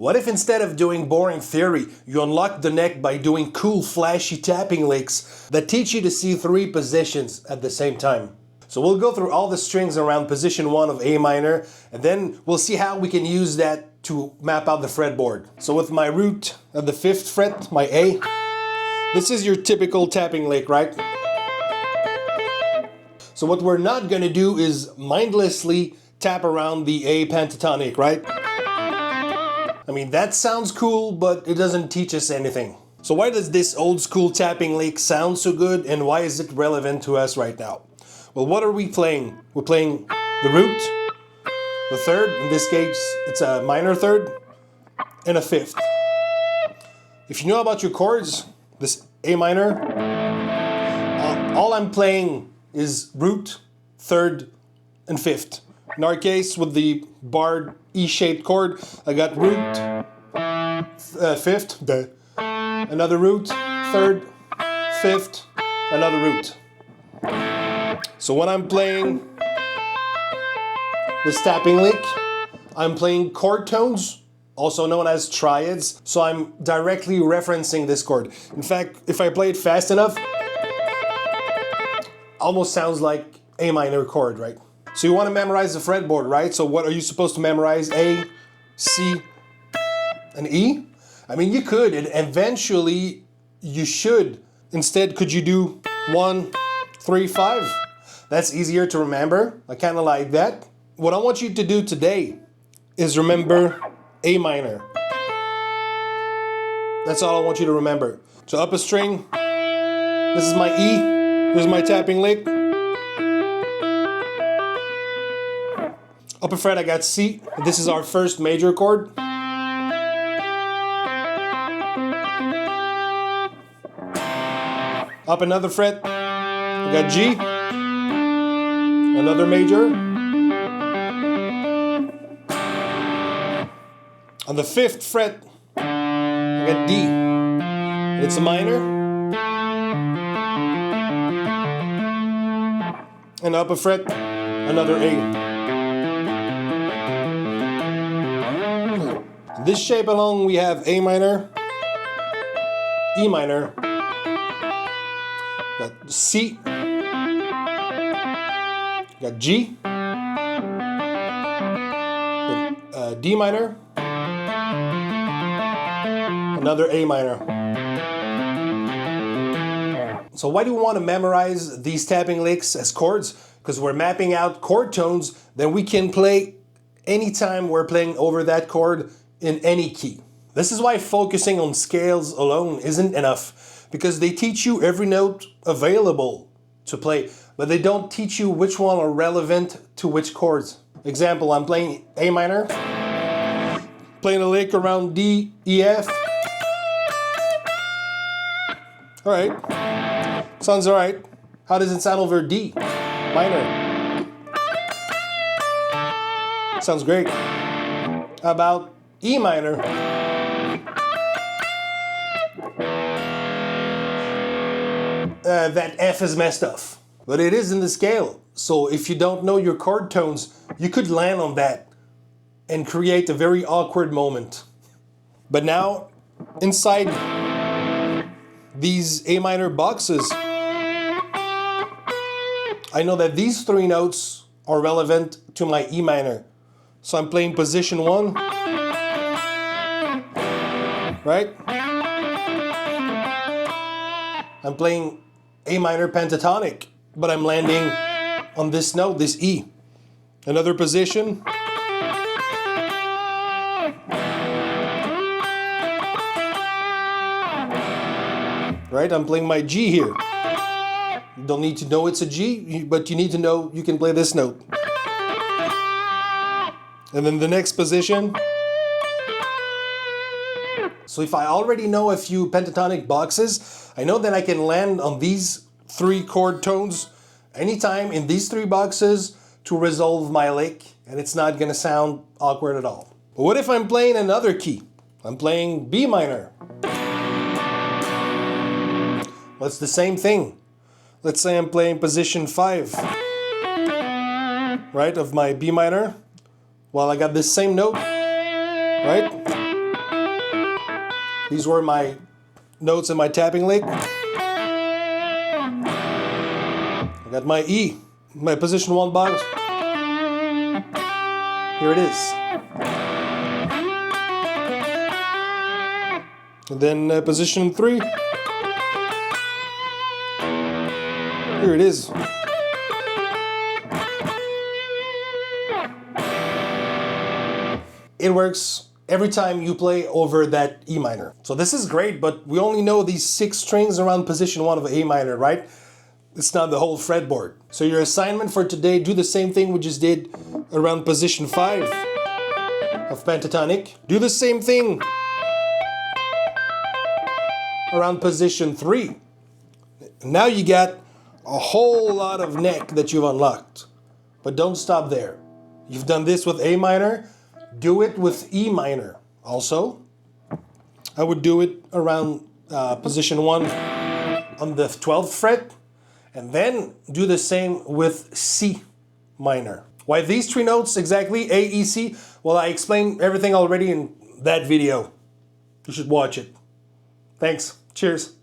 What if instead of doing boring theory, you unlock the neck by doing cool flashy tapping licks that teach you to see 3 positions at the same time? So we'll go through all the strings around position 1 of A minor, and then we'll see how we can use that to map out the fretboard. So with my root at the 5th fret, my A, this is your typical tapping lick, right? So what we're not gonna do is mindlessly tap around the A pentatonic, right? I mean, that sounds cool, but it doesn't teach us anything. So why does this old school tapping lick sound so good, and why is it relevant to us right now? Well, what are we playing? We're playing the root, the 3rd, in this case it's a minor 3rd, and a 5th. If you know about your chords, this A minor, all I'm playing is root, 3rd, and 5th. In our case, with the barred E-shaped chord, I got root, 5th, another root, 3rd, 5th, another root. So when I'm playing this tapping lick, I'm playing chord tones, also known as triads, so I'm directly referencing this chord. In fact, if I play it fast enough, almost sounds like A minor chord, right? So you want to memorize the fretboard, right? So what are you supposed to memorize? A, C, and E? I mean, you could, and eventually you should. Instead, could you do 1, 3, 5? That's easier to remember. I kind of like that. What I want you to do today is remember A minor. That's all I want you to remember. So up a string, this is my E, here's my tapping lick. Upper fret I got C, this is our first major chord. Up another fret, I got G, another major. On the 5th fret, I got D, it's a minor. And upper fret, another A. This shape alone, we have A minor, E minor, got C, got G, D minor, another A minor. So why do we want to memorize these tapping licks as chords? Because we're mapping out chord tones that we can play anytime we're playing over that chord in any key. This is why focusing on scales alone isn't enough, because they teach you every note available to play, but they don't teach you which one are relevant to which chords. Example, I'm playing A minor, playing a lick around D, E, F. Alright, sounds alright. How does it sound over D minor? Sounds great. How about E minor? That F is messed up. But it is in the scale. So if you don't know your chord tones, you could land on that and create a very awkward moment. But now, inside these A minor boxes, I know that these 3 notes are relevant to my E minor. So I'm playing position 1, right? I'm playing A minor pentatonic, but I'm landing on this note, this E. Another position. Right, I'm playing my G here. You don't need to know it's a G, but you need to know you can play this note. And then the next position. So if I already know a few pentatonic boxes, I know that I can land on these 3 chord tones anytime in these 3 boxes to resolve my lick, and it's not gonna sound awkward at all. But what if I'm playing another key? I'm playing B minor. Well, it's the same thing. Let's say I'm playing position 5, right, of my B minor. Well, I got this same note, right? These were my notes in my tapping lick. I got my E, my position 1 box. Here it is. And then position 3. Here it is. It works every time you play over that E minor. So this is great, but we only know these 6 strings around position 1 of A minor, right? It's not the whole fretboard. So your assignment for today, do the same thing we just did around position 5 of pentatonic. Do the same thing around position 3. Now you got a whole lot of neck that you've unlocked. But don't stop there. You've done this with A minor, do it with E minor also. I would do it around position 1 on the 12th fret, and then do the same with C minor. Why these 3 notes exactly, A, E, C? Well, I explained everything already in that video. You should watch it. Thanks. Cheers.